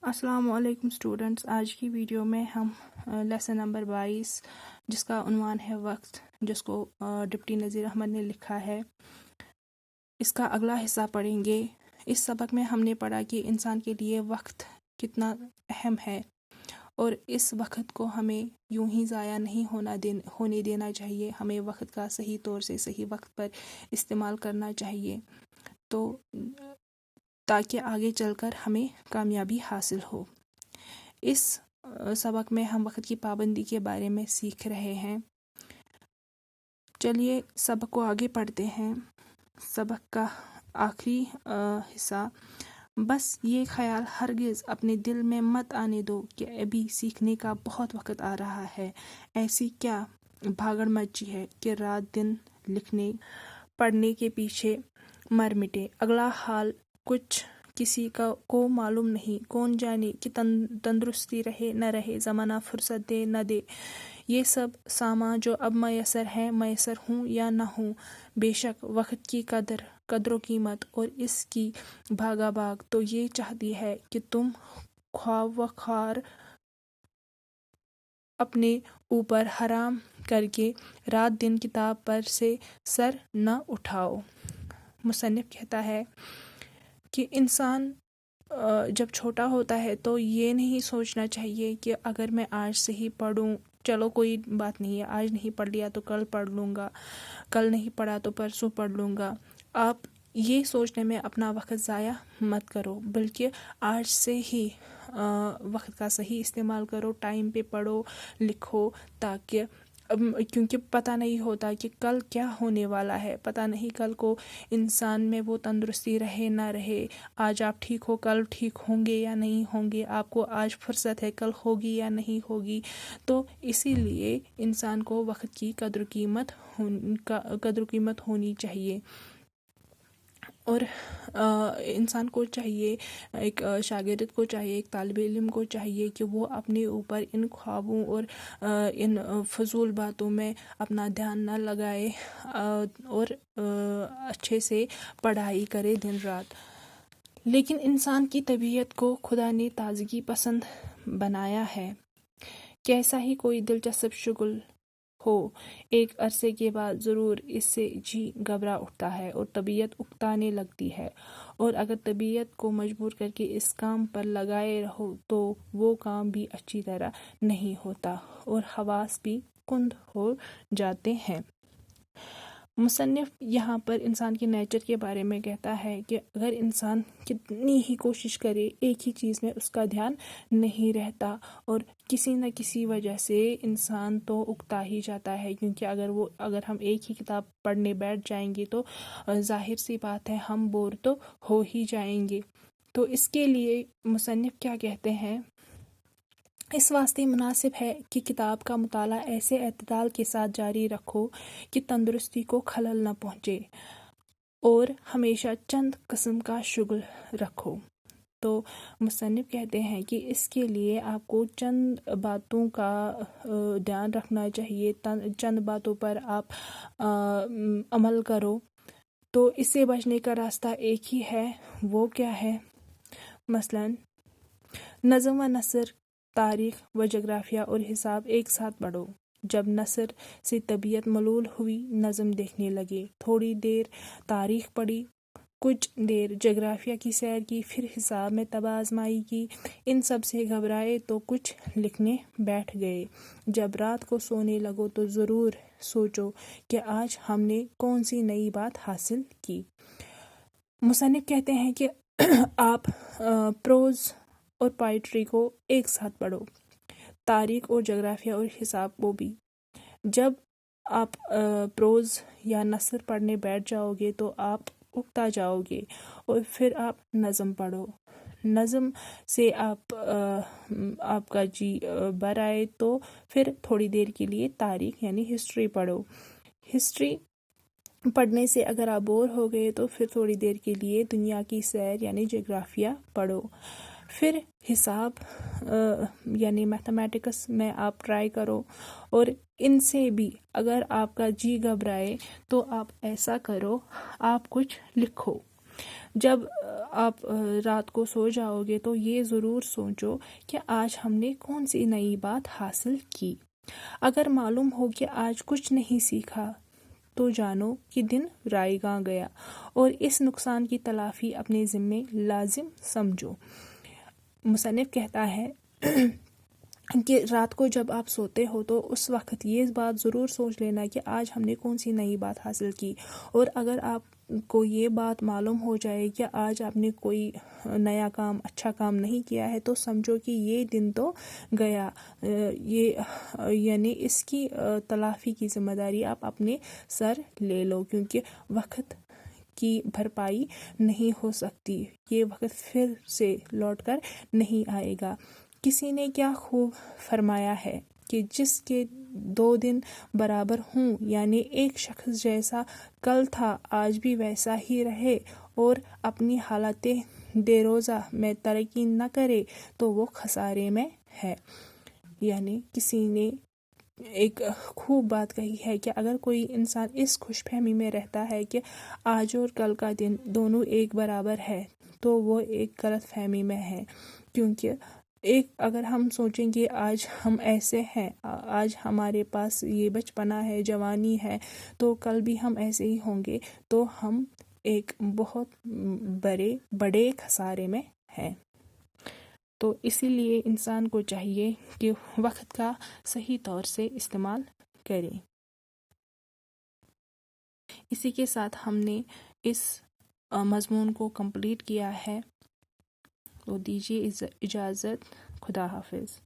السلام علیکم اسٹوڈنٹس، آج کی ویڈیو میں ہم لیسن نمبر 22 جس کا عنوان ہے وقت، جس کو ڈپٹی نذیر احمد نے لکھا ہے، اس کا اگلا حصہ پڑھیں گے۔ اس سبق میں ہم نے پڑھا کہ انسان کے لیے وقت کتنا اہم ہے اور اس وقت کو ہمیں یوں ہی ضائع نہیں ہونے دینا چاہیے۔ ہمیں وقت کا صحیح طور سے صحیح وقت پر استعمال کرنا چاہیے تو تاکہ آگے چل کر ہمیں کامیابی حاصل ہو۔ اس سبق میں ہم وقت کی پابندی کے بارے میں سیکھ رہے ہیں۔ چلیے سبق کو آگے پڑھتے ہیں۔ سبق کا آخری حصہ، بس یہ خیال ہرگز اپنے دل میں مت آنے دو کہ ابھی سیکھنے کا بہت وقت آ رہا ہے۔ ایسی کیا بھاگڑ مچی ہے کہ رات دن لکھنے پڑھنے کے پیچھے مر مٹے۔ اگلا حال کچھ کسی کو معلوم نہیں، کون جانے کہ تندرستی رہے نہ رہے، زمانہ فرصت دے نہ دے۔ یہ سب سامان جو اب میسر ہیں، میسر ہوں یا نہ ہوں، بے شک وقت کی قدر و قیمت اور اس کی بھاگا بھاگ تو یہ چاہتی ہے کہ تم خواہ وخوار اپنے اوپر حرام کر کے رات دن کتاب پر سے سر نہ اٹھاؤ۔ مصنف کہتا ہے کہ انسان جب چھوٹا ہوتا ہے تو یہ نہیں سوچنا چاہیے کہ اگر میں آج سے ہی پڑھوں، چلو کوئی بات نہیں ہے، آج نہیں پڑھ لیا تو کل پڑھ لوں گا، کل نہیں پڑھا تو پرسوں پڑھ لوں گا۔ آپ یہ سوچنے میں اپنا وقت ضائع مت کرو، بلکہ آج سے ہی وقت کا صحیح استعمال کرو، ٹائم پہ پڑھو لکھو، تاکہ کیونکہ پتہ نہیں ہوتا کہ کل کیا ہونے والا ہے، پتہ نہیں کل کو انسان میں وہ تندرستی رہے نہ رہے۔ آج آپ ٹھیک ہو، کل ٹھیک ہوں گے یا نہیں ہوں گے، آپ کو آج فرصت ہے، کل ہوگی یا نہیں ہوگی۔ تو اسی لیے انسان کو وقت کی قدر و قیمت ہونی چاہیے۔ اور انسان کو چاہیے، ایک شاگرد کو چاہیے، ایک طالب علم کو چاہیے کہ وہ اپنے اوپر ان خوابوں اور ان فضول باتوں میں اپنا دھیان نہ لگائے اور اچھے سے پڑھائی کرے دن رات۔ لیکن انسان کی طبیعت کو خدا نے تازگی پسند بنایا ہے۔ کیسا ہی کوئی دلچسپ شغل ہو، ایک عرصے کے بعد ضرور اس سے جی گھبرا اٹھتا ہے اور طبیعت اکتانے لگتی ہے، اور اگر طبیعت کو مجبور کر کے اس کام پر لگائے رہو تو وہ کام بھی اچھی طرح نہیں ہوتا اور حواس بھی کند ہو جاتے ہیں۔ مصنف یہاں پر انسان کے نیچر کے بارے میں کہتا ہے کہ اگر انسان کتنی ہی کوشش کرے، ایک ہی چیز میں اس کا دھیان نہیں رہتا اور کسی نہ کسی وجہ سے انسان تو اکتا ہی جاتا ہے، کیونکہ اگر ہم ایک ہی کتاب پڑھنے بیٹھ جائیں گے تو ظاہر سی بات ہے ہم بور تو ہو ہی جائیں گے۔ تو اس کے لیے مصنف کیا کہتے ہیں، اس واسطے مناسب ہے کہ کتاب کا مطالعہ ایسے اعتدال کے ساتھ جاری رکھو کہ تندرستی کو خلل نہ پہنچے، اور ہمیشہ چند قسم کا شغل رکھو۔ تو مصنف کہتے ہیں کہ اس کے لیے آپ کو چند باتوں کا دھیان رکھنا چاہیے، چند باتوں پر آپ عمل کرو۔ تو اس سے بچنے کا راستہ ایک ہی ہے، وہ کیا ہے؟ مثلا نظم و نثر، تاریخ و جغرافیہ اور حساب ایک ساتھ پڑھو۔ جب نثر سے طبیعت ملول ہوئی، نظم دیکھنے لگے، تھوڑی دیر تاریخ پڑھی، کچھ دیر جغرافیہ کی سیر کی، پھر حساب میں طبع آزمائی کی۔ ان سب سے گھبرائے تو کچھ لکھنے بیٹھ گئے۔ جب رات کو سونے لگو تو ضرور سوچو کہ آج ہم نے کون سی نئی بات حاصل کی۔ مصنف کہتے ہیں کہ آپ پروز اور پوئٹری کو ایک ساتھ پڑھو، تاریخ اور جغرافیہ اور حساب کو بھی۔ جب آپ پروز یا نثر پڑھنے بیٹھ جاؤ گے تو آپ اکتا جاؤ گے، اور پھر آپ نظم پڑھو۔ نظم سے آپ کا جی بھر آئے تو پھر تھوڑی دیر کے لیے تاریخ یعنی ہسٹری پڑھو۔ ہسٹری پڑھنے سے اگر آپ بور ہو گئے تو پھر تھوڑی دیر کے لیے دنیا کی سیر یعنی جغرافیہ پڑھو۔ پھر حساب یعنی میتھمیٹکس میں آپ ٹرائی کرو، اور ان سے بھی اگر آپ کا جی گھبرائے تو آپ ایسا کرو، آپ کچھ لکھو۔ جب آپ رات کو سو جاؤ گے تو یہ ضرور سوچو کہ آج ہم نے کون سی نئی بات حاصل کی۔ اگر معلوم ہو کہ آج کچھ نہیں سیکھا تو جانو کہ دن رائیگاں گیا اور اس نقصان کی تلافی اپنے ذمے لازم سمجھو۔ مصنف کہتا ہے کہ رات کو جب آپ سوتے ہو تو اس وقت یہ بات ضرور سوچ لینا کہ آج ہم نے کون سی نئی بات حاصل کی، اور اگر آپ کو یہ بات معلوم ہو جائے کہ آج آپ نے کوئی نیا کام، اچھا کام نہیں کیا ہے تو سمجھو کہ یہ دن تو گیا، یعنی اس کی تلافی کی ذمہ داری آپ اپنے سر لے لو، کیونکہ وقت کی بھرپائی نہیں ہو سکتی، یہ وقت پھر سے لوٹ کر نہیں آئے گا۔ کسی نے کیا خوب فرمایا ہے کہ جس کے 2 دن برابر ہوں، یعنی ایک شخص جیسا کل تھا آج بھی ویسا ہی رہے اور اپنی حالت دیروزہ میں ترقی نہ کرے تو وہ خسارے میں ہے۔ یعنی کسی نے ایک خوب بات کہی ہے کہ اگر کوئی انسان اس خوش فہمی میں رہتا ہے کہ آج اور کل کا دن دونوں ایک برابر ہے تو وہ ایک غلط فہمی میں ہے، کیونکہ اگر ہم سوچیں گے آج ہم ایسے ہیں، آج ہمارے پاس یہ بچپنا ہے، جوانی ہے، تو کل بھی ہم ایسے ہی ہوں گے، تو ہم ایک بہت بڑے خسارے میں ہیں۔ تو اسی لیے انسان کو چاہیے کہ وقت کا صحیح طور سے استعمال کرے۔ اسی کے ساتھ ہم نے اس مضمون کو کمپلیٹ کیا ہے، تو دیجیے اجازت، خدا حافظ۔